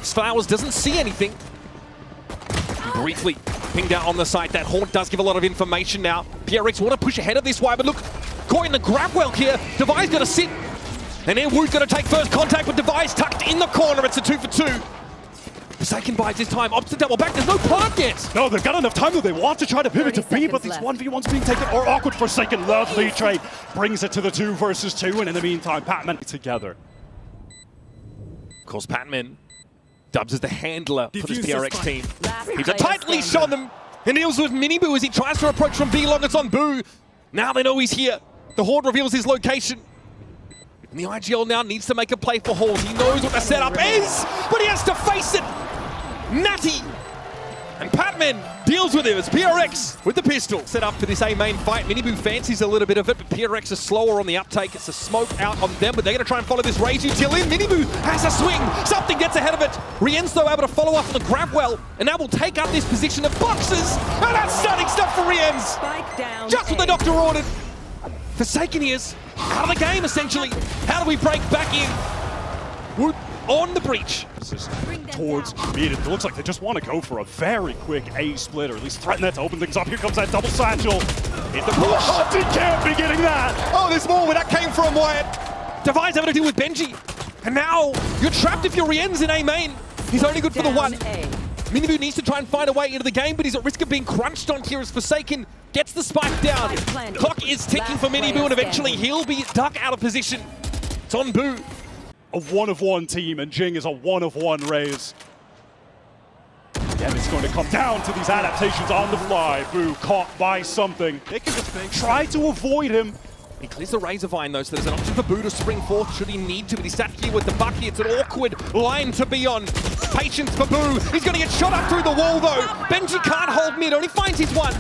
Flowers doesn't see anything. Briefly pinged out on the site. That haunt does give a lot of information now. PRX want to push ahead of this one, but look, caught in the grab well here. Devi's going to sit. And then Wood's going to take first contact with Device tucked in the corner. It's a 2 for 2. Forsaken buys his time. Opts to double back. There's no plant yet. No, they've got enough time though. They want to try to pivot to B, but these 1v1s being taken are awkward. Forsaken, lovely trade. Brings it to the 2 versus 2, and in the meantime, Patman together. Of course, Patman dubs as the handler for this PRX team. He's a tight leash on them. And deals with Miniboo as he tries to approach from B long. It's on Boo. Now they know he's here. The Horde reveals his location. And the IGL now needs to make a play for Halls. He knows what the setup is, but he has to face it. Natty and Patman deals with him as PRX with the pistol. Set up for this A main fight. Miniboo fancies a little bit of it, but PRX is slower on the uptake. It's a smoke out on them, but they're going to try and follow this Raise Util in. Miniboo has a swing. Something gets ahead of it. Rien's though able to follow up on the grab well, and now will take out this position of boxes. And that's stunning stuff for Rien's. Just what the doctor ordered. Forsaken is out of the game, essentially. How do we break back in? Wood on the breach. Towards mid, it looks like they just want to go for a very quick A split, or at least threaten that to open things up. Here comes that double satchel. In the push. Hunted can't be getting that. Oh, there's more where that came from, Wyatt. Devi's having to deal with Benji. And now you're trapped if you're Rien's in A main. He's only good for the one. Miniboo needs to try and find a way into the game, but he's at risk of being crunched on here as Forsaken gets the spike down. Clock is ticking for Miniboo, and eventually he'll be duck out of position. It's on Boo. A 1-of-1 team, and Jing is a 1-of-1 Raze. Again, it's going to come down to these adaptations on the fly. Boo caught by something. They can just try to avoid him. He clears the Razor Vine though, so there's an option for Boo to spring forth should he need to, but he's sat here with the Bucky. It's an awkward line to be on. Patience for Boo. He's going to get shot up through the wall though. Benji can't hold mid, only finds his one.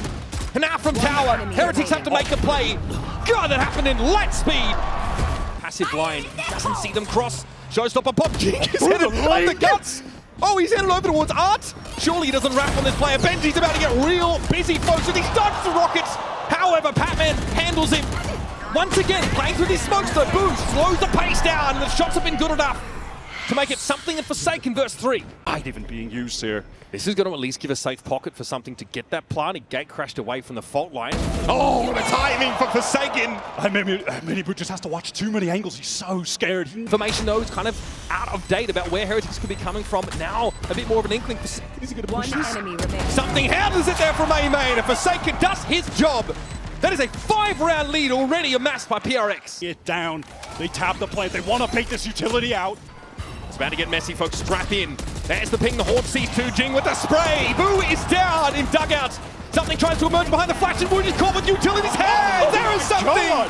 And now from Tower, Heretics have to make a play. God, that happened in light speed. Passive line, he doesn't see them cross. Showstopper pop, Jing is headed on the guts. Oh, he's headed over towards Art. Surely he doesn't wrap on this player. Benji's about to get real busy, folks, and he's dodged the rockets. However, Patman handles him. Once again, playing through these smokes, the boost slows the pace down, and the shots have been good enough to make it something in Forsaken verse 3. Not even being used here. This is going to at least give a safe pocket for something to get that plant. He gate crashed away from the fault line. Oh, the timing for Forsaken! Miniboo just has to watch too many angles. He's so scared. Information though is kind of out of date about where Heretics could be coming from. Now, a bit more of an inkling. Is he going to push this? Something handles it there from A-Main, and Forsaken does his job. That is a 5-round lead already amassed by PRX. Get down. They tap the plant. They want to bait this utility out. It's about to get messy, folks. Strap in. There's the ping. The Horde sees 2. Jing with the spray. Boo is down in dugout. Something tries to emerge behind the flash, and Wood is caught with utility's hands. There is something. God.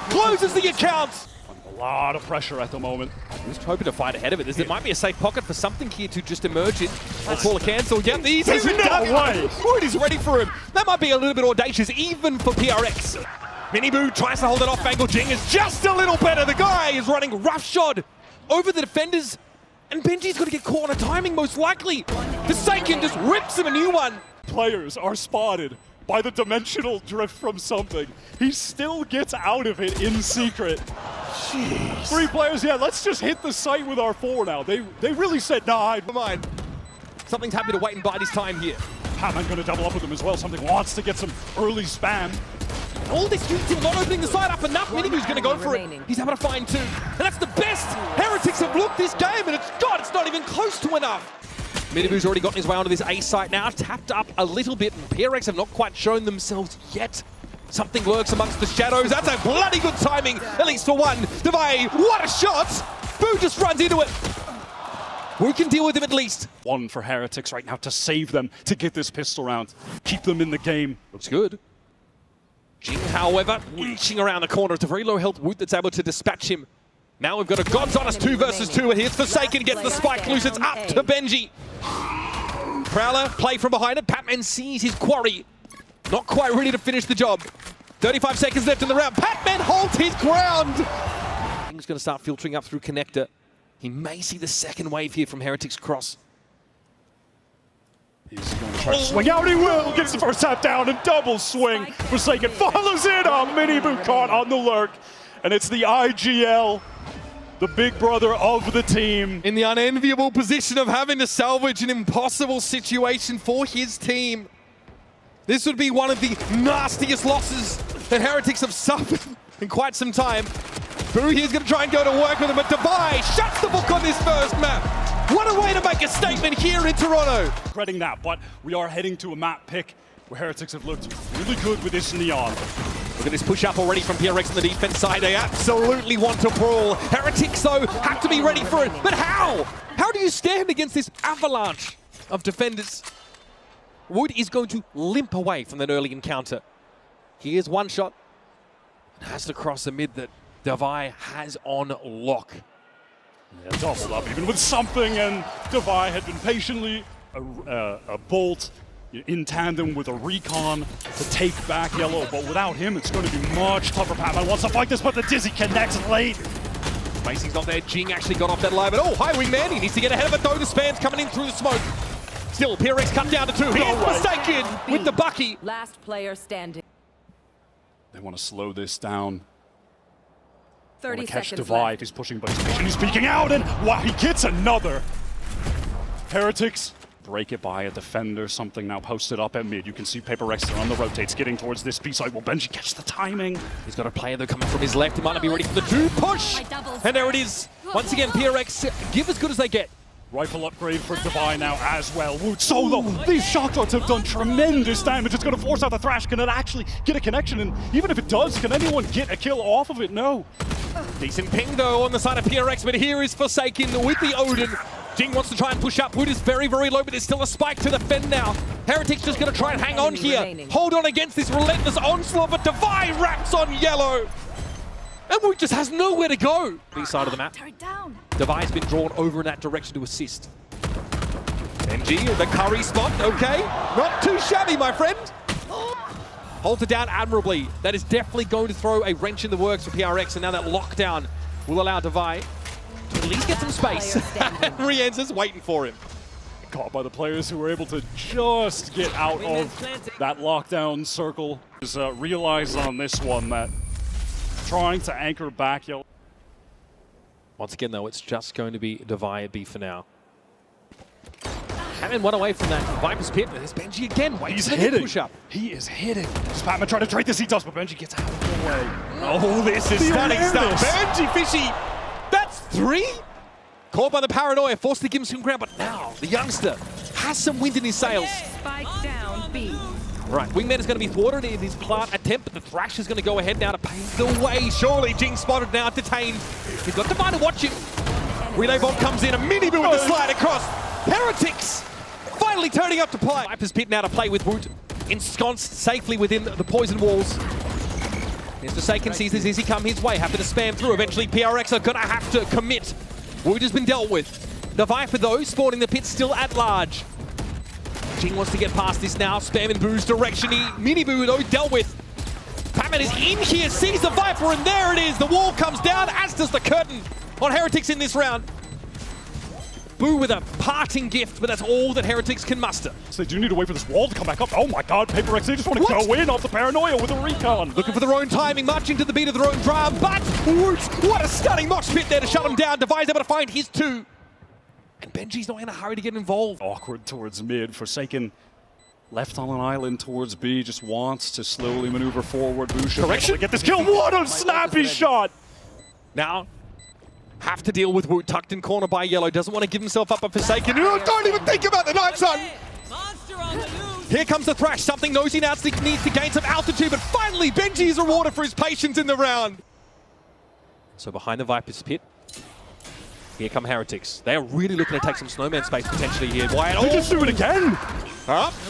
Closes the account. A lot of pressure at the moment. Just hoping to fight ahead of it. There might be a safe pocket for something here to just emerge in. I'll call a cancel. Yep, he's in dugout. Wood is ready for him. That might be a little bit audacious, even for PRX. Miniboo tries to hold it off. Angle Jing is just a little better. The guy is running roughshod over the defenders. And Benji's going to get caught on a timing, most likely. Forsaken just rips him a new one. Players are spotted by the dimensional drift from something. He still gets out of it in secret. Jeez. 3 players, yeah, let's just hit the site with our 4 now. They really said, nah, Never mind. Something's happy to wait and bide his time here. Patman going to double up with him as well. Something wants to get some early spam. All this util not opening the side up enough. Miniboo's going to go for it. He's able to find 2. And that's the best Heretics have looked this game, and it's not even close to enough. Miniboo's already gotten his way onto this A site now, tapped up a little bit, and PRX have not quite shown themselves yet. Something lurks amongst the shadows. That's a bloody good timing, at least for one. Devay, what a shot! Boo just runs into it. We can deal with him at least. 1 for Heretics right now to save them, to get this pistol round, keep them in the game. Looks good. Jing, however, reaching around the corner. It's a very low health Woot that's able to dispatch him. Now we've got a God's Honest 2 versus 2, and here's Forsaken, gets the spike loose. It's up to Benji. Prowler, play from behind it. Patman sees his quarry. Not quite ready to finish the job. 35 seconds left in the round. Patman holds his ground. Things going to start filtering up through Connector. He may see the second wave here from Heretics Cross. He's going to try to swing out. He will. Gets the first tap down and double swing. Forsaken follows it up. Miniboo caught on the lurk. And it's the IGL. the big brother of the team. In the unenviable position of having to salvage an impossible situation for his team. This would be one of the nastiest losses that Heretics have suffered in quite some time. Boo here's going to try and go to work with him, but Devi shuts the book on this first map. What a way to make a statement here in Toronto. Regretting that, but we are heading to a map pick where Heretics have looked really good with this Neon. Look at this push up already from PRX on the defense side. They absolutely want to brawl. Heretics, though, have to be ready for it. But how? How do you stand against this avalanche of defenders? Wood is going to limp away from that early encounter. Here's one shot. And has to cross the mid that Devi has on lock. Yeah, doubled up even with something, and Devi had been patiently a bolt in tandem with a recon to take back Yellow, but without him, it's going to be much tougher. Patman wants to fight this, but the Dizzy connects late. Macy's not there. Jing actually got off that line, but oh, high wingman. He needs to get ahead of it, though. The Spam's coming in through the smoke. Still, PRX cut down to 2. He's mistaken with the Bucky. Last player standing. They want to slow this down. 30 catch seconds Devi if left. he's pushing, but he's patiently speaking out, and wow, he gets another. Heretics break it by a defender, something now posted up at mid. You can see Paper Rex there on the rotates, getting towards this B side. Will Benji catch the timing? He's got a player though coming from his left. He might not be ready for the 2 push. And there it is. Once again, PRX give as good as they get. Rifle upgrade for Devi now as well. Wood solo. These shock darts have done tremendous damage. It's going to force out the Thrash. Can it actually get a connection? And even if it does, can anyone get a kill off of it? No. Decent ping though on the side of PRX, but here is Forsaken with the Odin. Jing wants to try and push up. Wood is very, very low, but there's still a spike to defend now. Heretics just going to try and hang on here. Hold on against this relentless onslaught, but Devi wraps on Yellow. And Wood just has nowhere to go. B side of the map. Devi's been drawn over in that direction to assist. Benji, the curry spot, okay. Not too shabby, my friend. Holds it down admirably. That is definitely going to throw a wrench in the works for PRX, and now that lockdown will allow Devi to at least get some space. And Rienza's waiting for him. Caught by the players who were able to just get out of that lockdown circle. Just realized on this one that trying to anchor back Yellow. Once again, though, it's just going to be Devi at B for now. Hammond one away from that Viper's Pit. There's Benji again. He's hitting. Push up. He is hitting. Spatman trying to trade this. He does, but Benji gets out of the way. Oh, this is stunning stuff. Benji Fishy. That's 3. Caught by the paranoia, forced to give him some ground, but now the youngster has some wind in his sails. Spike down B. Right, Wingman is going to be thwarted in his plant attempt, but the Thrash is going to go ahead now to pave the way. Surely Jing spotted now, detained. He's got Devi to watch him. Relay bomb comes in, a mini boom with the slide across. Heretics finally turning up to play. Viper's Pit now to play with Wood, ensconced safely within the poison walls. There's Forsaken, sees this easy come his way, happy to spam through. Eventually PRX are going to have to commit. Wood has been dealt with. The Viper though, spawning the pit still at large. Jing wants to get past this now, spamming Boo's direction. Mini Boo though dealt with. Patman is in here, sees the Viper, and there it is. The wall comes down, as does the curtain on Heretics in this round. Boo with a parting gift, but that's all that Heretics can muster. So they do need to wait for this wall to come back up. Oh my god, Paper X, they just want to go in off the paranoia with a recon. Looking for their own timing, marching to the beat of their own drum, but Woods, what a stunning mosh pit there to shut him down. Devi's able to find his 2. And Benji's not in a hurry to get involved. Awkward towards mid. Forsaken left on an island towards B, just wants to slowly maneuver forward. Boo should Correction. get this kill. What a snappy shot! Now, have to deal with Wood, tucked in corner by Yellow. Doesn't want to give himself up a Forsaken. Don't even think about the knife, son! Here comes the Thrash. Something Nosy now needs to gain some altitude, but finally Benji is rewarded for his patience in the round. So behind the Viper's Pit, here come Heretics. They are really looking to take some snowman space potentially here. Wyatt, They just do it again!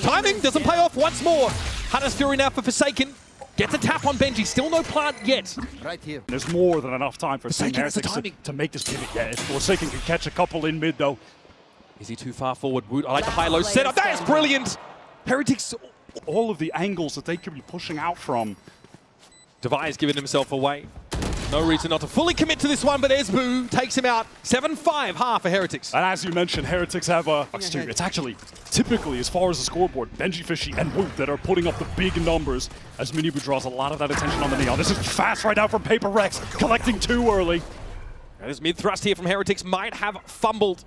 Timing doesn't pay off once more. Hunter's Fury now for Forsaken. Gets a tap on Benji, still no plant yet. Right here. There's more than enough time for Heretics to make this pivot. Yeah, if Forsaken can catch a couple in mid though. Is he too far forward? Wood, I like the high-low setup. That is brilliant! Heretics. All of the angles that they could be pushing out from. Devi has given himself away. No reason not to fully commit to this one, but there's Boo, takes him out. 7-5 half for Heretics. And as you mentioned, Heretics have a exterior. It's actually typically, as far as the scoreboard, Benji Fishy and Wood that are putting up the big numbers as Minibu draws a lot of that attention on the Neon. This is fast right now from Paper Rex, collecting 2 early. This mid-thrust here from Heretics might have fumbled.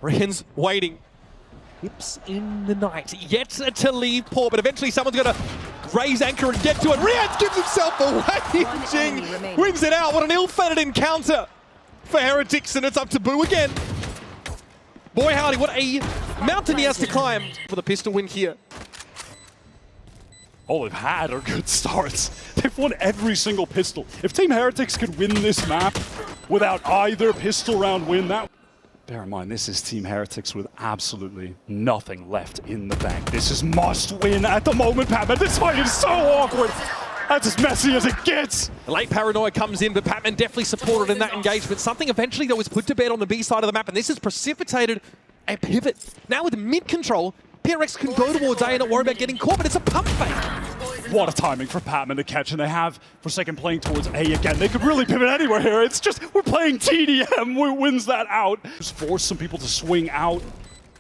Rian's waiting. Hips in the night. Yet to leave poor, but eventually someone's going to raise anchor and get to it. Rian gives himself away. Jing wins it out. What an ill-fated encounter for Heretics, and it's up to Boo again. Boy howdy, what a mountain he has to climb for the pistol win here. All they've had are good starts. They've won every single pistol. If Team Heretics could win this map without either pistol round win, that... Bear in mind, this is Team Heretics with absolutely nothing left in the bank. This is must win at the moment, Patman. This fight is so awkward. That's as messy as it gets. The late paranoia comes in, but Patman definitely supported in that engagement. Something eventually that was put to bed on the B side of the map, and this has precipitated a pivot. Now with mid-control, PRX can go towards A and not worry about getting caught, but it's a pump fake. What a timing for Patman to catch, and they have Forsaken playing towards A again. They could really pivot anywhere here. It's just, we're playing TDM, who wins that out. Just force some people to swing out.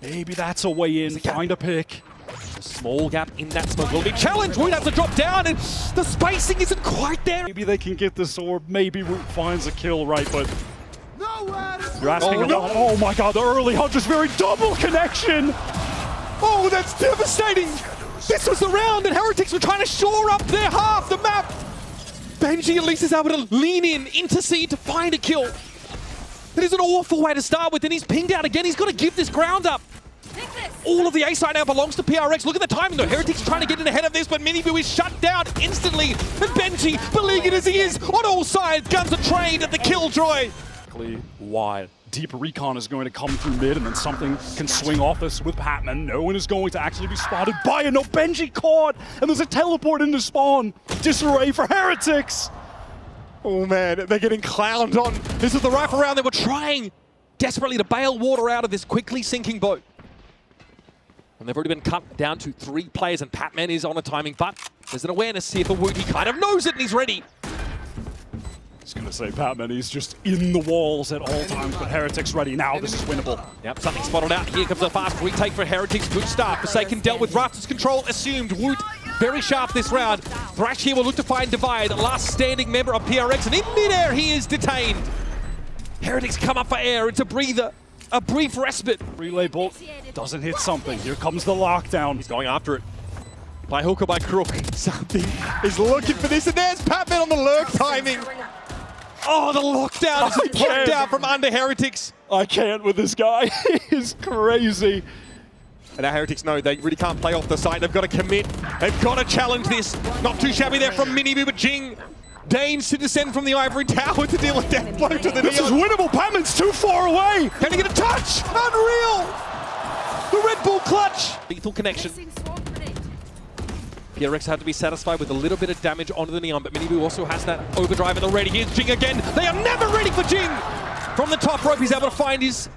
Maybe that's a way in, find a pick. A small gap in that smoke will be challenged. Woot has to drop down, and the spacing isn't quite there. Maybe they can get this orb, maybe Woot finds a kill, right, but... You're asking about, oh my god, the early Hunter's very double connection! Oh, that's devastating! This was the round, and Heretics were trying to shore up their half the map. Benji at least is able to lean in, intercede to find a kill. That is an awful way to start with, and he's pinged out again. He's got to give this ground up. All of the A side now belongs to PRX. Look at the timing though. Heretics trying to get in ahead of this, but Miniboo is shut down instantly. And Benji, beleaguered as he is, on all sides, guns are trained at the killjoy. Wide. Deep recon is going to come through mid, and then something can swing off this with Patman. No one is going to actually be spotted by it. No, Benji caught, and there's a teleport into spawn. Disarray for Heretics. Oh man, they're getting clowned on. This is the rifle round. They were trying desperately to bail water out of this quickly sinking boat. And they've already been cut down to 3 players, and Patman is on a timing, but there's an awareness here for Woot. He kind of knows it, and he's ready. I was going to say, Patman, he's just in the walls at all times, but Heretics ready now. This is winnable. Yep, something spotted out. Here comes a fast retake for Heretics. Good start. Forsaken dealt with Raptor's control, assumed. Woot very sharp this round. Thrash here will look to find Divide, last standing member of PRX, and in midair he is detained. Heretics come up for air. It's a breather. A brief respite. Relay bolt doesn't hit something. Here comes the lockdown. He's going after it. By hook or by crook. Something is looking for this, and there's Patman on the lurk timing. Oh, the lockdown is popped out from under Heretics. I can't with this guy. He is crazy. And our Heretics know they really can't play off the side. They've got to commit. They've got to challenge this. Not too shabby there from Miniboo, but Jing deigns to descend from the ivory tower to deal with death blow to the This is winnable. Patman's too far away. Can he get a touch? Unreal. The Red Bull clutch. Lethal connection. PRX had to be satisfied with a little bit of damage onto the Neon, but Miniboo also has that overdrive in the ready. Here's Jing again. They are never ready for Jing. From the top rope, he's able to find his...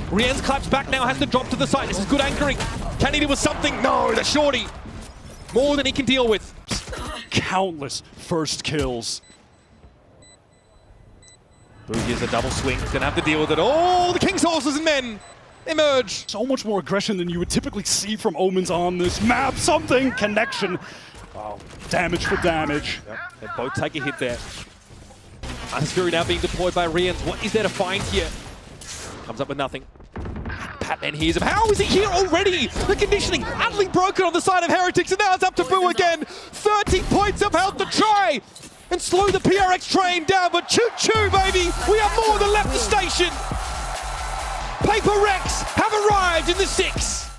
Rian's clutch back now, has to drop to the side. This is good anchoring. Can he do with something? No, the shorty. More than he can deal with. Countless first kills. Boo gives a double swing. He's going to have to deal with it. Oh, the King's horses and men emerge. So much more aggression than you would typically see from Omens on this map. Something. Connection. Wow. Damage for damage. Yep. They both take a hit there. Ice Fury now being deployed by Rians. What is there to find here? Comes up with nothing. Patman hears him. How is he here already? The conditioning utterly broken on the side of Heretics, and now it's up to Boo again. 30 points of health to try and slow the PRX train down, but choo-choo, baby! We have more than left the station. Paper Rex have arrived in the 6.